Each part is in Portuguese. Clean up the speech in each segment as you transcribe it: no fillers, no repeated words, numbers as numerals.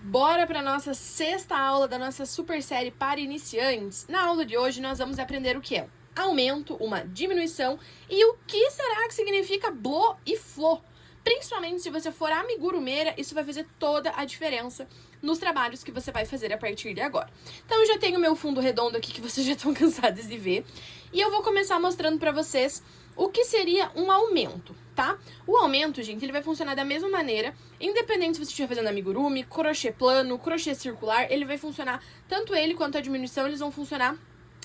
Bora para nossa sexta aula da nossa super série para iniciantes. Na aula de hoje nós vamos aprender o que é aumento, uma diminuição e o que será que significa blo e flo. Principalmente se você for amigurumeira, isso vai fazer toda a diferença nos trabalhos que você vai fazer a partir de agora. Então eu já tenho meu fundo redondo aqui que vocês já estão cansados de ver. E eu vou começar mostrando para vocês o que seria um aumento, tá? O aumento, gente, ele vai funcionar da mesma maneira, independente se você estiver fazendo amigurumi, crochê plano, crochê circular, ele vai funcionar, tanto ele quanto a diminuição, eles vão funcionar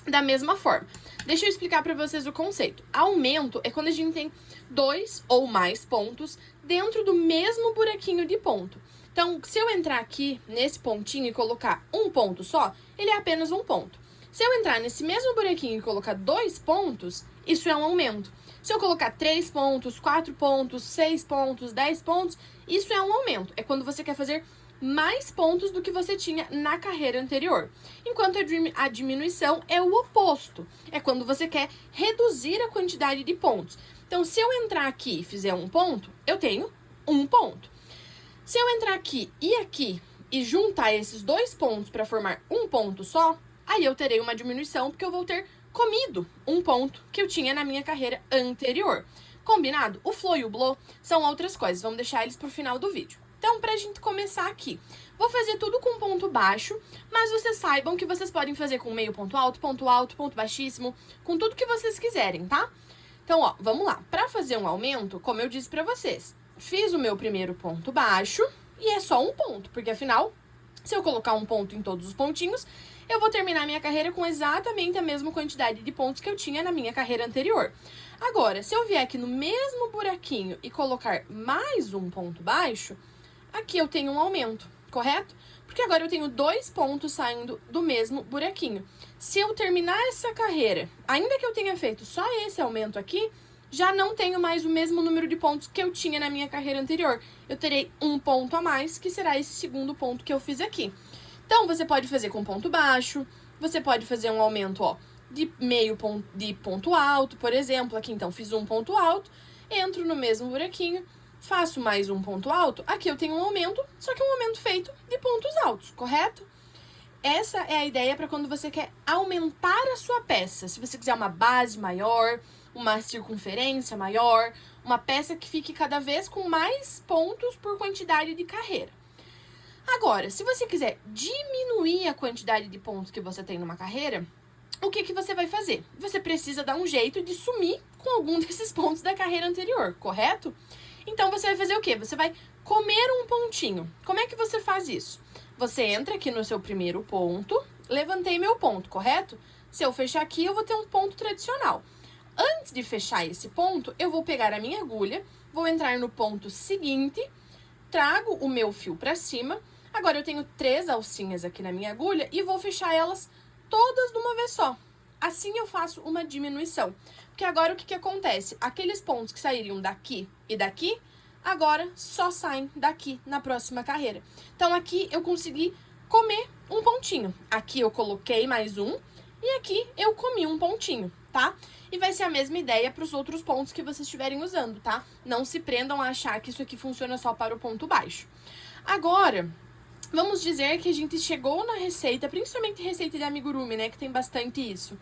da mesma forma. Deixa eu explicar para vocês o conceito. Aumento é quando a gente tem 2 ou mais pontos dentro do mesmo buraquinho de ponto. Então, se eu entrar aqui nesse pontinho e colocar um ponto só, ele é apenas um ponto. Se eu entrar nesse mesmo buraquinho e colocar 2 pontos, isso é um aumento. Se eu colocar 3 pontos, 4 pontos, 6 pontos, 10 pontos, isso é um aumento. É quando você quer fazer mais pontos do que você tinha na carreira anterior. Enquanto a diminuição é o oposto. É quando você quer reduzir a quantidade de pontos. Então, se eu entrar aqui e fizer um ponto, eu tenho um ponto. Se eu entrar aqui e juntar esses 2 pontos para formar um ponto só, aí eu terei uma diminuição, porque eu vou ter comido um ponto que eu tinha na minha carreira anterior. Combinado? O flow e o blow são outras coisas, vamos deixar eles pro final do vídeo. Então, pra gente começar aqui, vou fazer tudo com ponto baixo, mas vocês saibam que vocês podem fazer com meio ponto alto, ponto baixíssimo, com tudo que vocês quiserem, tá? Então, ó, vamos lá. Pra fazer um aumento, como eu disse pra vocês, fiz o meu primeiro ponto baixo e é só um ponto, porque afinal, se eu colocar um ponto em todos os pontinhos, eu vou terminar minha carreira com exatamente a mesma quantidade de pontos que eu tinha na minha carreira anterior. Agora, se eu vier aqui no mesmo buraquinho e colocar mais um ponto baixo, aqui eu tenho um aumento, correto? Porque agora eu tenho 2 pontos saindo do mesmo buraquinho. Se eu terminar essa carreira, ainda que eu tenha feito só esse aumento aqui, já não tenho mais o mesmo número de pontos que eu tinha na minha carreira anterior. Eu terei um ponto a mais, que será esse segundo ponto que eu fiz aqui. Então, você pode fazer com ponto baixo, você pode fazer um aumento, ó, de meio ponto, de ponto alto, por exemplo. Aqui, então, fiz um ponto alto, entro no mesmo buraquinho, faço mais um ponto alto. Aqui eu tenho um aumento, só que é um aumento feito de pontos altos, correto? Essa é a ideia para quando você quer aumentar a sua peça. Se você quiser uma base maior, uma circunferência maior, uma peça que fique cada vez com mais pontos por quantidade de carreira. Agora, se você quiser diminuir a quantidade de pontos que você tem numa carreira, o que você vai fazer? Você precisa dar um jeito de sumir com algum desses pontos da carreira anterior, correto? Então, você vai fazer o quê? Você vai comer um pontinho. Como é que você faz isso? Você entra aqui no seu primeiro ponto, levantei meu ponto, correto? Se eu fechar aqui, eu vou ter um ponto tradicional. Antes de fechar esse ponto, eu vou pegar a minha agulha, vou entrar no ponto seguinte, trago o meu fio para cima. Agora eu tenho 3 alcinhas aqui na minha agulha e vou fechar elas todas de uma vez só. Assim eu faço uma diminuição. Porque agora o que acontece? Aqueles pontos que sairiam daqui e daqui, agora só saem daqui na próxima carreira. Então aqui eu consegui comer um pontinho. Aqui eu coloquei mais um e aqui eu comi um pontinho, tá? E vai ser a mesma ideia para os outros pontos que vocês estiverem usando, tá? Não se prendam a achar que isso aqui funciona só para o ponto baixo. Agora, vamos dizer que a gente chegou na receita, principalmente receita de amigurumi, né? Que tem bastante isso.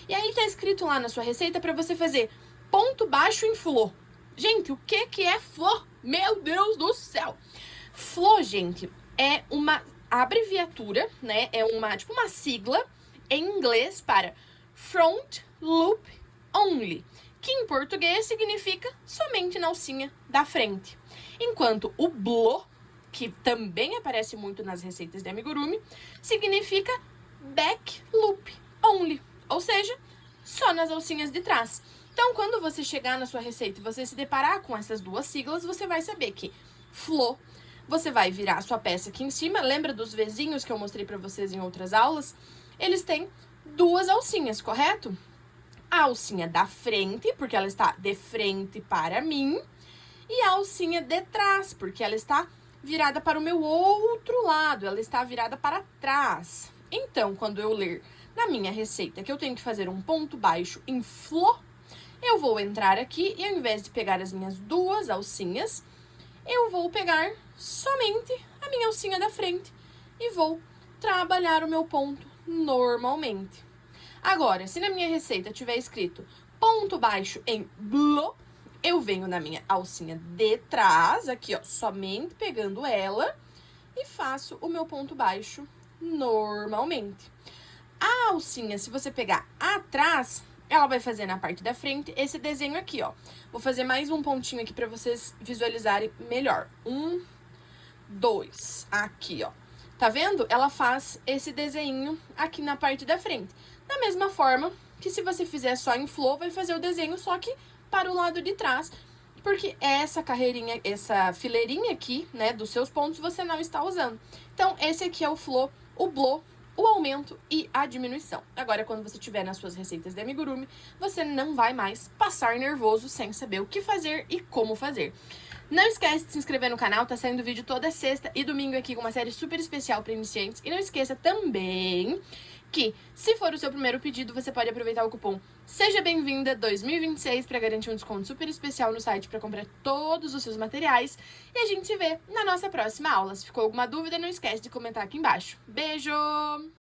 E aí tá escrito lá na sua receita para você fazer ponto baixo em flor. Gente, o que é flor? Meu Deus do céu! Flor, gente, é uma abreviatura, né? É uma, tipo uma sigla em inglês para Front Loop Only, que em português significa somente na alcinha da frente. Enquanto o blow, que também aparece muito nas receitas de amigurumi, significa Back Loop Only, ou seja, só nas alcinhas de trás. Então, quando você chegar na sua receita e você se deparar com essas duas siglas, você vai saber que Flo, você vai virar a sua peça aqui em cima. Lembra dos vezinhos que eu mostrei para vocês em outras aulas? Eles têm 2 alcinhas, correto? A alcinha da frente, porque ela está de frente para mim, e a alcinha de trás, porque ela está virada para o meu outro lado, ela está virada para trás. Então, quando eu ler na minha receita que eu tenho que fazer um ponto baixo em Flo, eu vou entrar aqui e ao invés de pegar as minhas 2 alcinhas, eu vou pegar somente a minha alcinha da frente e vou trabalhar o meu ponto normalmente. Agora, se na minha receita tiver escrito ponto baixo em blô, eu venho na minha alcinha de trás, aqui ó, somente pegando ela, e faço o meu ponto baixo normalmente. A alcinha, se você pegar atrás, ela vai fazer na parte da frente esse desenho aqui, ó. Vou fazer mais um pontinho aqui pra vocês visualizarem melhor. 1, 2, aqui, ó. Tá vendo? Ela faz esse desenho aqui na parte da frente. Da mesma forma que se você fizer só em flor, vai fazer o desenho só que para o lado de trás, porque essa carreirinha, essa fileirinha aqui, né, dos seus pontos, você não está usando. Então, esse aqui é o flor, o blô, o aumento e a diminuição. Agora, quando você tiver nas suas receitas de amigurumi, você não vai mais passar nervoso sem saber o que fazer e como fazer. Não esquece de se inscrever no canal, tá saindo vídeo toda sexta e domingo aqui com uma série super especial para iniciantes. E não esqueça também que, se for o seu primeiro pedido, você pode aproveitar o cupom Seja Bem-vinda 2026 para garantir um desconto super especial no site para comprar todos os seus materiais. E a gente se vê na nossa próxima aula. Se ficou alguma dúvida, não esquece de comentar aqui embaixo. Beijo!